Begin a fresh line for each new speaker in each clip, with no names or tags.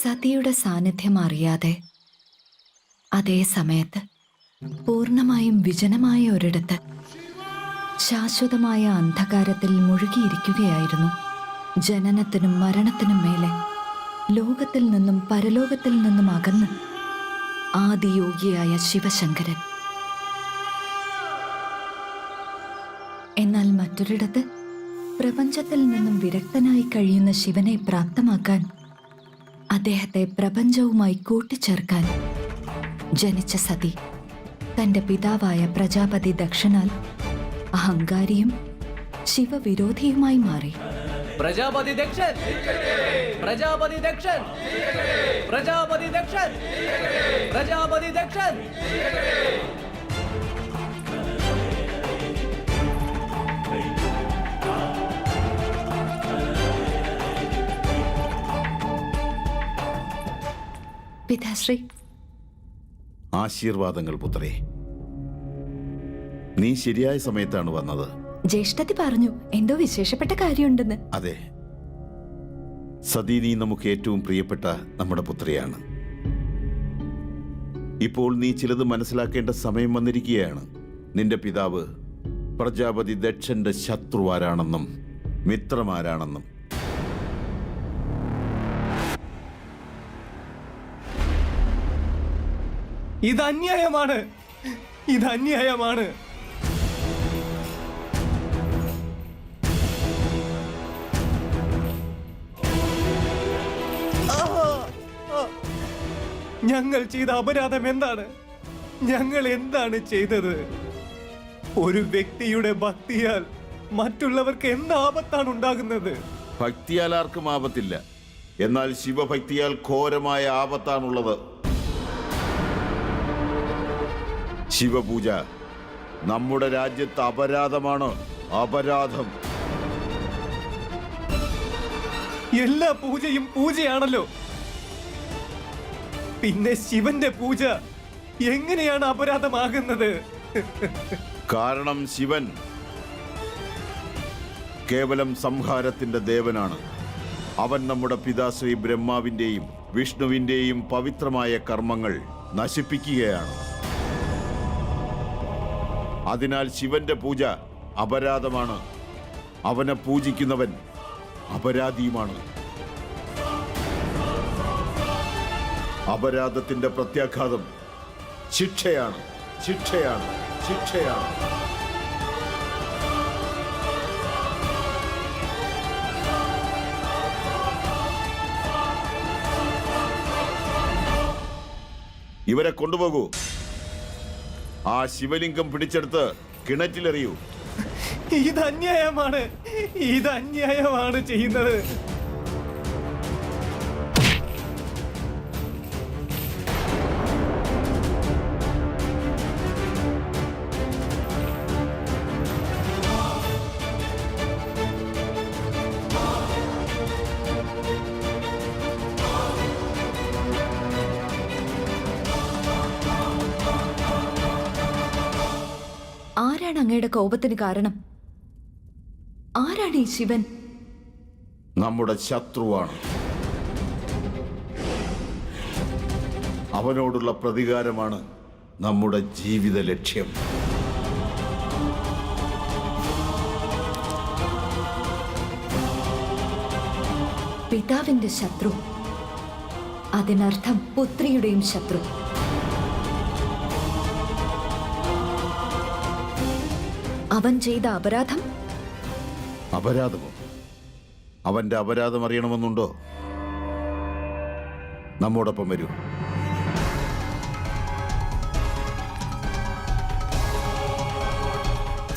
സതിയുടെ സാന്നിധ്യം അറിയാതെ അതേ സമയത്ത് പൂർണ്ണമായും വിജനമായ ഒരിടത്ത് ശാശ്വതമായ അന്ധകാരത്തിൽ മുഴുകിയിരിക്കുകയായിരുന്നു. ജനനത്തിനും മരണത്തിനും മേലെ ലോകത്തിൽ നിന്നും പരലോകത്തിൽ നിന്നും അകന്ന് ആദിയോഗിയായ ശിവശങ്കരൻ. എന്നാൽ മറ്റൊരിടത്ത് പ്രപഞ്ചത്തിൽ നിന്നും വിരക്തനായി കഴിയുന്ന ശിവനെ പ്രാപ്തമാക്കാൻ, അദ്ദേഹത്തെ പ്രപഞ്ചവുമായി കൂട്ടിച്ചേർക്കാൻ ജനിച്ച സതി തന്റെ പിതാവായ പ്രജാപതി ദക്ഷനാൽ അഹങ്കാരിയും ശിവവിരോധിയുമായി മാറി.
പ്രജാപതി ദക്ഷൻ, പ്രജാപതി ദക്ഷൻ, പ്രജാപതി ദക്ഷൻ, പ്രജാപതി ദക്ഷൻ.
പിതാശ്രീ.
ആശീർവാദങ്ങൾ പുത്രേ. നീ ശരിയായ സമയത്താണ് വന്നത്.
ജ്യേഷ്ഠത്തി പറഞ്ഞു എന്തോ വിശേഷപ്പെട്ട കാര്യമുണ്ടെന്ന്.
അതെ, സതി, നീ നമുക്ക് ഏറ്റവും പ്രിയപ്പെട്ട നമ്മുടെ പുത്രിയാണ്. ഇപ്പോൾ നീ ചിലത് മനസ്സിലാക്കേണ്ട സമയം വന്നിരിക്കുകയാണ്. നിന്റെ പിതാവ് പ്രജാപതി ദക്ഷന്റെ ശത്രുവാരാണെന്നും മിത്രമാരാണെന്നും.
ഇത് അന്യായമാണ്, ഇത് അന്യായമാണ്. ഞങ്ങൾ ചെയ്ത അപരാധം എന്താണ്? ഞങ്ങൾ എന്താണ് ചെയ്തത്? ഒരു വ്യക്തിയുടെ ഭക്തിയാൽ മറ്റുള്ളവർക്ക് എന്ത് ആപത്താണ് ഉണ്ടാകുന്നത്?
ഭക്തിയാൽ ആർക്കും ആപത്തില്ല, എന്നാൽ ശിവഭക്തിയാൽ ഘോരമായ ആപത്താണുള്ളത്. ശിവപൂജ നമ്മുടെ രാജ്യത്ത് അപരാധമാണ്, അപരാധം.
എല്ലാ പൂജയും പൂജയാണല്ലോ, പിന്നെ ശിവന്റെ പൂജ എങ്ങനെയാണ് അപരാധമാകുന്നത്?
കാരണം ശിവൻ കേവലം സംഹാരത്തിന്റെ ദേവനാണ്. അവൻ നമ്മുടെ പിതാശ്രീ ബ്രഹ്മാവിന്റെയും വിഷ്ണുവിന്റെയും പവിത്രമായ കർമ്മങ്ങൾ നശിപ്പിക്കുകയാണ്. അതിനാൽ ശിവന്റെ പൂജ അപരാധമാണ്. അവനെ പൂജിക്കുന്നവൻ അപരാധിയുമാണ്. അപരാധത്തിന്റെ പ്രത്യാഘാതം ശിക്ഷയാണ്, ശിക്ഷയാണ്, ശിക്ഷയാണ്. ഇവരെ കൊണ്ടുപോകൂ. ആ ശിവലിംഗം പിടിച്ചെടുത്ത് കിണറ്റിലെറിയൂ.
ഇത് അന്യായമാണ്, ഇത് അന്യായമാണ് ചെയ്യുന്നത്.
ആരാണ് അങ്ങയുടെ കോപത്തിന് കാരണം? ആരാണ് ഈ ശിവൻ?
നമ്മുടെ ശത്രുവാണ്. അവനോടുള്ള പ്രതികാരമാണ് നമ്മുടെ ജീവിത ലക്ഷ്യം.
പിതാവിന്റെ ശത്രു, അതിനർത്ഥം പുത്രിയുടെയും ശത്രു. അവൻ ചെയ്ത അപരാധം?
അപരാധമോ? അവന്റെ അപരാധം അറിയണമെന്നുണ്ടോ? നമ്മോടൊപ്പം വരൂ.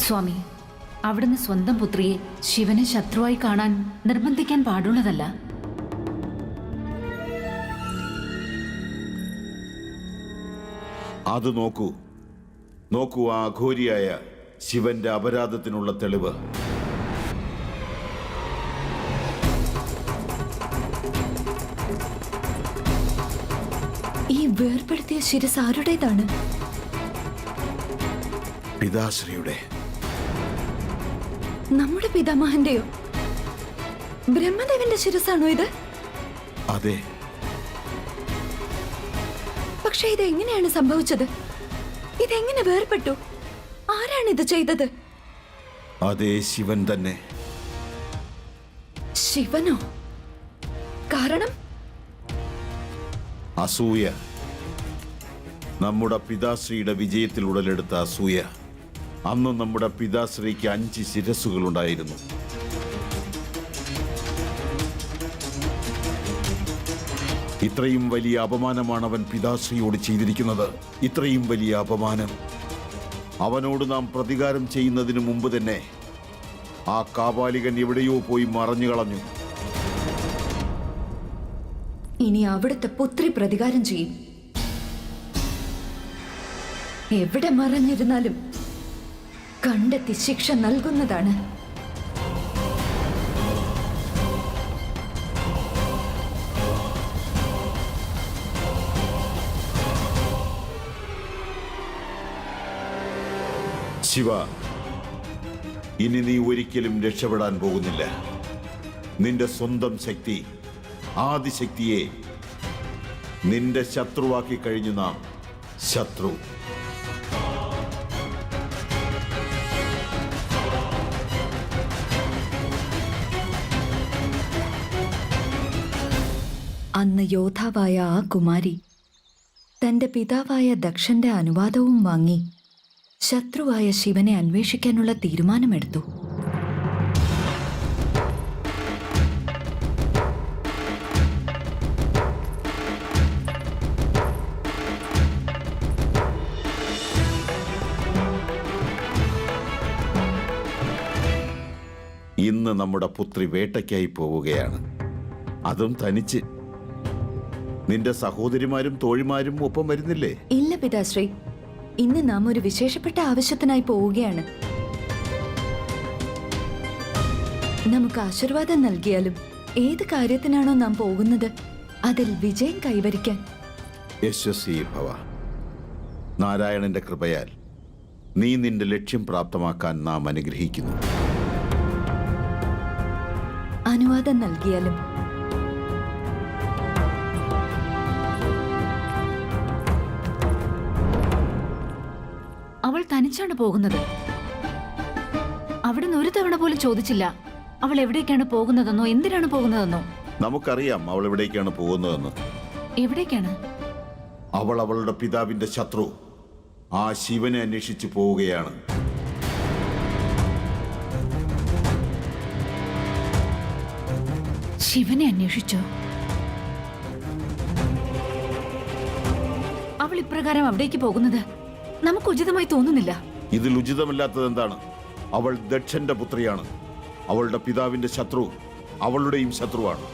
സ്വാമി, അവിടുന്ന് സ്വന്തം പുത്രിയെ ശിവനെ ശത്രുവായി കാണാൻ നിർബന്ധിക്കാൻ പാടുള്ളതല്ല.
അത് നോക്കൂ, നോക്കൂ, ആ അഘോരിയായ ശിവന്റെ അപരാധത്തിനുള്ള തെളിവ്.
ഈ വേർപെടുത്തിയ ശിരസ് ആരുടേതാണ്?
പിതാശ്രീയുടെ.
നമ്മുടെ പിതാമഹന്റെയോ? ബ്രഹ്മദേവന്റെ ശിരസാണോ ഇത്?
അതെ,
പക്ഷെ ഇതെങ്ങനെയാണ് സംഭവിച്ചത്? ഇതെങ്ങനെ വേർപെട്ടു? ആരാണ് ഇത് ചെയ്തത്?
അതേ ശിവൻ തന്നെ.
ശിവനോ? കാരണം?
അസൂയ. നമ്മുടെ പിതാശ്രീയുടെ വിജയത്തിൽ ഉടലെടുത്ത അസൂയ. അന്ന് നമ്മുടെ പിതാശ്രീക്ക് 5 ശിരസ്സുകളുണ്ടായിരുന്നു. ഇത്രയും വലിയ അപമാനമാണ് അവൻ പിതാശ്രീയോട് ചെയ്തിരിക്കുന്നത്. ഇത്രയും വലിയ അപമാനം. അവനോട് നാം പ്രതികാരം ചെയ്യുന്നതിന് മുമ്പ് തന്നെ ആ കാപാലികൻ എവിടെയോ പോയി മറഞ്ഞു കളഞ്ഞു.
ഇനി അവിടുത്തെ പുത്രി പ്രതികാരം ചെയ്യും. എവിടെ മറഞ്ഞിരുന്നാലും കണ്ടെത്തി ശിക്ഷ നൽകുന്നതാണ്.
ശിവ, ഇനി നീ ഒരിക്കലും രക്ഷപ്പെടാൻ പോകുന്നില്ല. നിന്റെ സ്വന്തം ശക്തി, ആദിശക്തിയെ നിന്റെ ശത്രുവാക്കി കഴിഞ്ഞു നാം. ശത്രു.
അന്ന് യോദ്ധാവായ ആ കുമാരി തന്റെ പിതാവായ ദക്ഷന്റെ അനുവാദവും വാങ്ങി ശത്രുവായ ശിവനെ അന്വേഷിക്കാനുള്ള തീരുമാനമെടുത്തു.
ഇന്ന് നമ്മുടെ പുത്രി വേട്ടയ്ക്കായി പോവുകയാണ്. അതും തനിച്ച്. നിന്റെ സഹോദരിമാരും തോഴിമാരും ഒപ്പം വരുന്നില്ലേ?
ഇല്ല പിതാശ്രീ, ഇന്ന് നാം ഒരു വിശേഷപ്പെട്ട ആവശ്യത്തിനായി പോവുകയാണ്. നമുക്ക് ആശീർവാദം നൽകിയാലും ഏത് കാര്യത്തിനാണോ നാം പോകുന്നത് അതിൽ വിജയം കൈവരിക്കാൻ.
യശസ്വി ഭവ. നാരായണന്റെ കൃപയാൽ നീ നിന്റെ ലക്ഷ്യം പ്രാപ്തമാക്കാൻ നാം അനുഗ്രഹിക്കുന്നു.
അനുവാദം നൽകിയാലും.
അവൾ തനിച്ചാണ് പോകുന്നത്. അവിടുന്ന് ഒരു തവണ പോലും ചോദിച്ചില്ല അവൾ എവിടേക്കാണ് പോകുന്നതെന്നോ എന്തിനാണ് പോകുന്നതെന്നോ.
നമുക്കറിയാം അവൾ എവിടേക്കാണ് പോകുന്നതെന്ന്.
എവിടേക്കാണ്?
അവൾ അവളുടെ പിതാവിന്റെ ശത്രു ആ ശിവനെ അന്വേഷിച്ചു പോവുകയാണ്.
ശിവനെ അന്വേഷിച്ചോ? അവൾ ഇപ്രകാരം അവിടേക്ക് പോകുന്നത് നമുക്ക് ഉചിതമായി തോന്നുന്നില്ല.
ഇതിൽ ഉചിതമല്ലാത്തത് എന്താണ്? അവൾ ദക്ഷന്റെ പുത്രിയാണ്. അവളുടെ പിതാവിന്റെ ശത്രു അവളുടെയും ശത്രുവാണ്.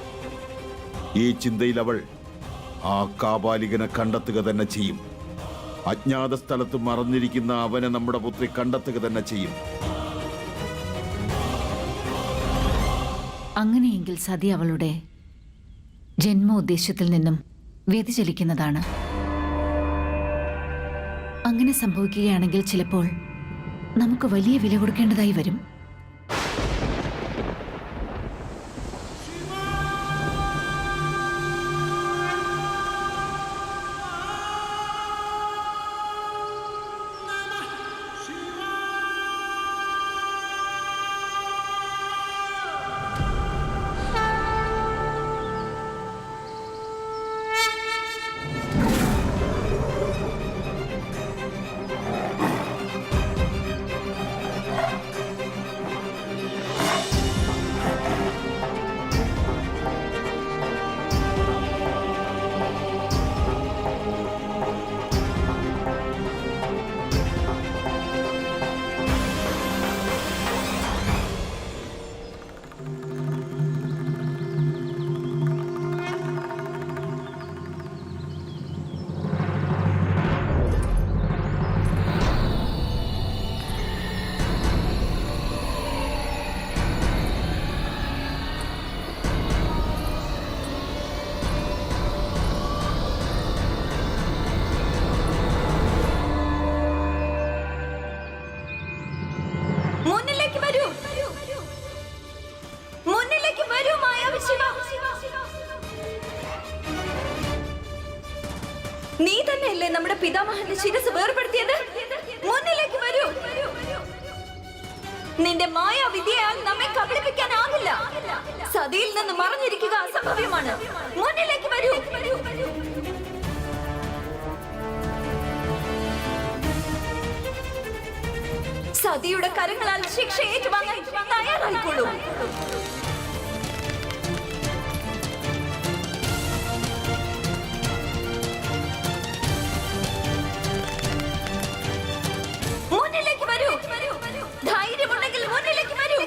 ഈ ചിന്തയിൽ അവൾ ആ കാപാലികനെ കണ്ടെത്തുക തന്നെ ചെയ്യും. അജ്ഞാത സ്ഥലത്ത് മറഞ്ഞിരിക്കുന്ന അവനെ നമ്മുടെ പുത്രി കണ്ടെത്തുക തന്നെ ചെയ്യും.
അങ്ങനെയെങ്കിൽ സതി അവളുടെ ജന്മോദ്ദേശത്തിൽ നിന്നും വ്യതിചലിക്കുന്നതാണ്. അങ്ങനെ സംഭവിക്കുകയാണെങ്കിൽ ചിലപ്പോൾ നമുക്ക് വലിയ വില കൊടുക്കേണ്ടതായി വരും.
നീ തന്നെയല്ലേ നമ്മുടെ പിതാമഹന്റെ ശിരസ് വേർപെടുത്തിയത്? മുന്നിലേക്ക് വരൂ. നിന്റെ മായാവിദ്യയാൽ നമ്മെ കബളിപ്പിക്കാനാവില്ല. സതിയിൽ നിന്ന് മറഞ്ഞിരിക്കുക അസംഭവ്യമാണ്. മുന്നിലേക്ക് വരൂ. സതിയുടെ കരങ്ങളാൽ ശിക്ഷ ഏറ്റുവാങ്ങാൻ തയ്യാറായിക്കൊള്ളൂ. മുന്നിലേക്ക് വരൂ. ധൈര്യമുണ്ടെങ്കിൽ മുന്നിലേക്ക് വരൂ.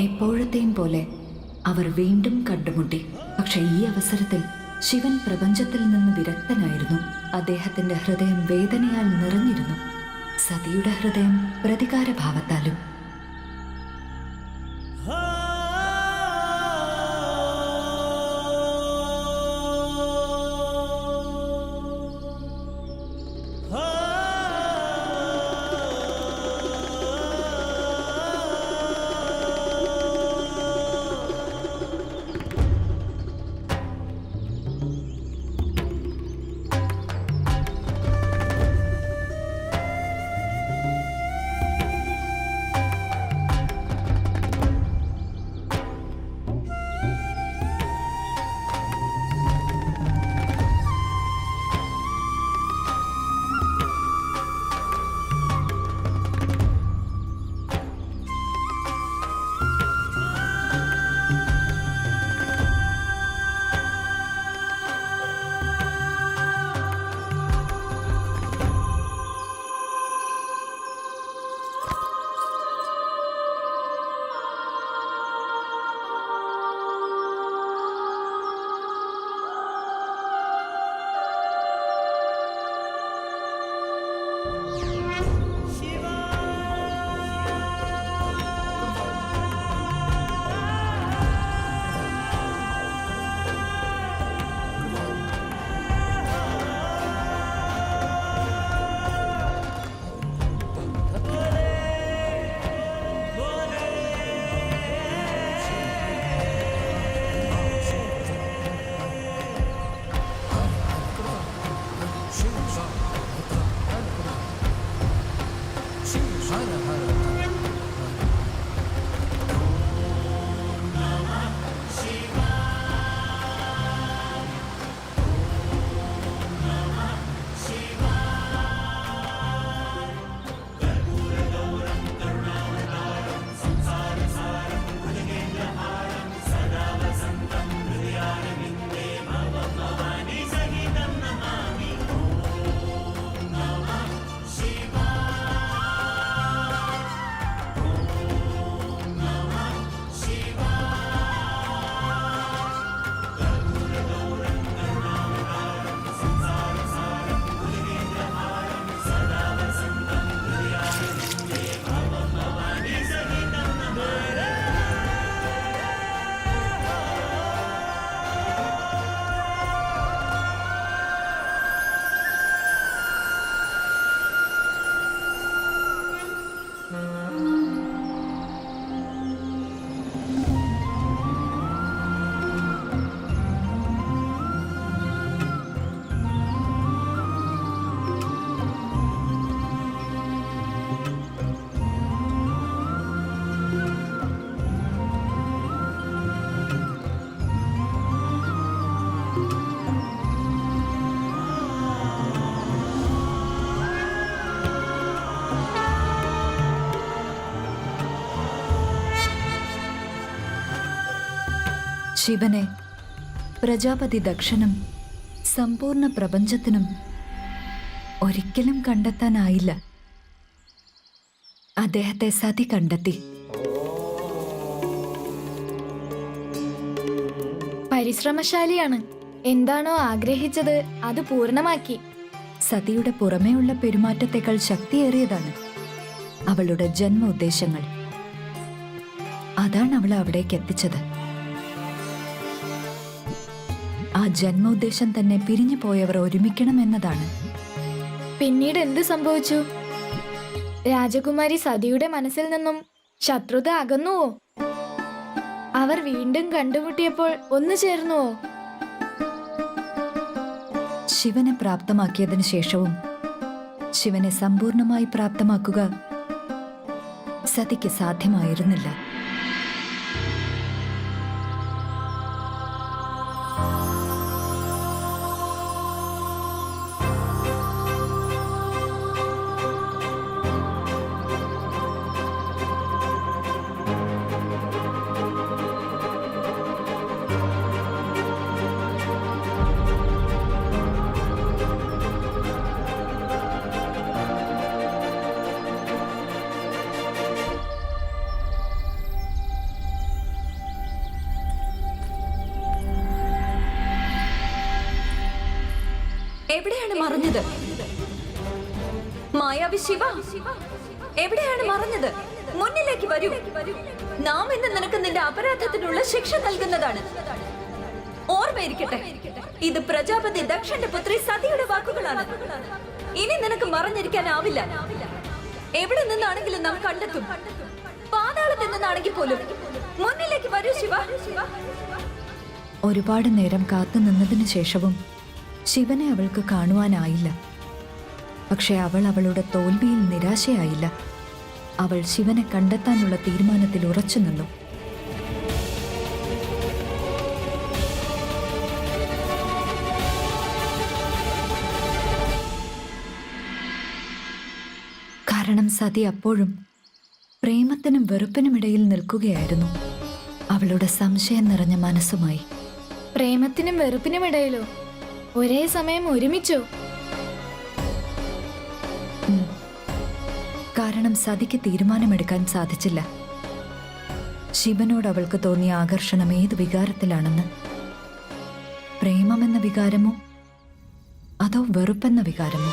എപ്പോഴത്തെയും പോലെ അവർ വീണ്ടും കണ്ടുമുട്ടി. പക്ഷെ ഈ അവസരത്തിൽ ശിവൻ പ്രപഞ്ചത്തിൽ നിന്ന് വിരക്തനായിരുന്നു. അദ്ദേഹത്തിന്റെ ഹൃദയം വേദനയാൽ നിറഞ്ഞിരുന്നു. സതിയുടെ ഹൃദയം പ്രതികാരഭാവത്താലും. ശിവനെ പ്രജാപതി ദക്ഷനും സമ്പൂർണ്ണ പ്രപഞ്ചത്തിനും ഒരിക്കലും കണ്ടെത്താനായില്ല. അദ്ദേഹത്തെ സതി കണ്ടെത്തി.
പരിശ്രമശാലിയാണ്. എന്താണോ ആഗ്രഹിച്ചത് അത് പൂർണ്ണമാക്കി.
സതിയുടെ പുറമേയുള്ള പെരുമാറ്റത്തേക്കാൾ ശക്തിയേറിയതാണ് അവളുടെ ജന്മ ഉദ്ദേശങ്ങൾ. അതാണ് അവളെ അവിടേക്ക് എത്തിച്ചത്. ആ ജന്മോദ്ദേശം തന്നെ പിരിഞ്ഞു പോയവർ ഒരുമിക്കണം എന്നതാണ്.
പിന്നീട് എന്ത് സംഭവിച്ചു? രാജകുമാരി സതിയുടെ മനസ്സിൽ നിന്നും ശത്രുത അകന്നുവോ? അവർ വീണ്ടും കണ്ടുമുട്ടിയപ്പോൾ ഒന്നു ചേർന്നുവോ?
ശിവനെ പ്രാപ്തമാക്കിയതിനു ശേഷവും ശിവനെ സമ്പൂർണമായി പ്രാപ്തമാക്കുക സതിക്ക് സാധ്യമായിരുന്നില്ല. എവിടെയാണ് മറഞ്ഞത്? മായാവി ശിവ, എവിടെയാണ് മറഞ്ഞത്? മുന്നിലേക്ക് വരൂ. നാം ഇന്ന് നിനക്ക് നിന്റെ അപരാധത്തിനുള്ള ശിക്ഷ നൽകുന്നതാണ്. ഓർമ്മയിരിക്കട്ടെ, ഇത് പ്രജാപതി ദക്ഷന്റെ പുത്രി സതിയുടെ വാക്കുകളാണ്. ഇനി നിനക്ക് മറഞ്ഞിരിക്കാനാവില്ല. എവിടെ നിന്നാണെങ്കിലും നാം കണ്ടെത്തും. പാതാളത്തിൽ നിന്നാണെങ്കിൽ പോലും. മുന്നിലേക്ക് വരൂ ശിവ. ഒരുപാട് നേരം കാത്തു നിന്നതിനു ശേഷവും ശിവനെ അവൾക്ക് കാണുവാനായില്ല. പക്ഷെ അവൾ അവളുടെ തോൽവിയിൽ നിരാശയായില്ല. അവൾ ശിവനെ കണ്ടെത്താനുള്ള തീരുമാനത്തിൽ ഉറച്ചു നിന്നു. കാരണം സതി അപ്പോഴും പ്രേമത്തിനും വെറുപ്പിനുമിടയിൽ നിൽക്കുകയായിരുന്നു, അവളുടെ സംശയം നിറഞ്ഞ മനസ്സുമായി.
പ്രേമത്തിനും വെറുപ്പിനുമിടയിലോ? ഒരേ സമയം ഒരുമിച്ചോ?
കാരണം സതിക്ക് തീരുമാനമെടുക്കാൻ സാധിച്ചില്ല. ശിവനോട് അവൾക്ക് തോന്നിയ ആകർഷണം ഏത് വികാരത്തിലാണെന്ന്. പ്രേമമെന്ന വികാരമോ അതോ വെറുപ്പെന്ന വികാരമോ?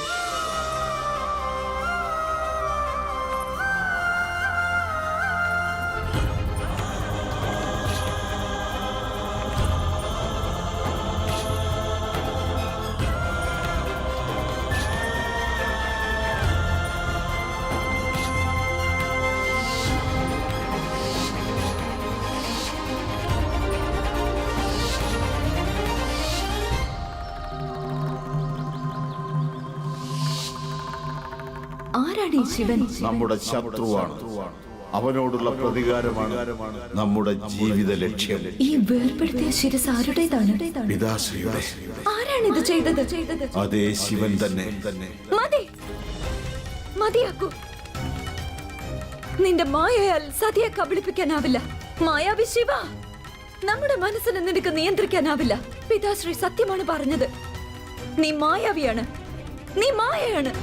ആരാണ് ഈ ശിവൻ?
നമ്മുടെ ശത്രുവാണ്. അവനോടുള്ള പ്രതികാരമാണ് നമ്മുടെ ജീവിത ലക്ഷ്യം.
ഈ വേർപെടുത്തിയ ശിരസ് ആരുടേതാണ്?
പിതാശ്രീയുടെ.
ആരാണ് ഇത് ചെയ്തത്?
അതേ ശിവൻ തന്നെ.
മതി, മതിയാക്കൂ. നിന്റെ മായയാൽ സതിയെ കബളിപ്പിക്കാനാവില്ല. മായാവി ശിവ, നമ്മുടെ മനസ്സിനെ നിനക്ക് നിയന്ത്രിക്കാനാവില്ല. പിതാശ്രീ സത്യമാണ് പറഞ്ഞത്. നീ മായാവിയാണ്, നീ മായയാണ്.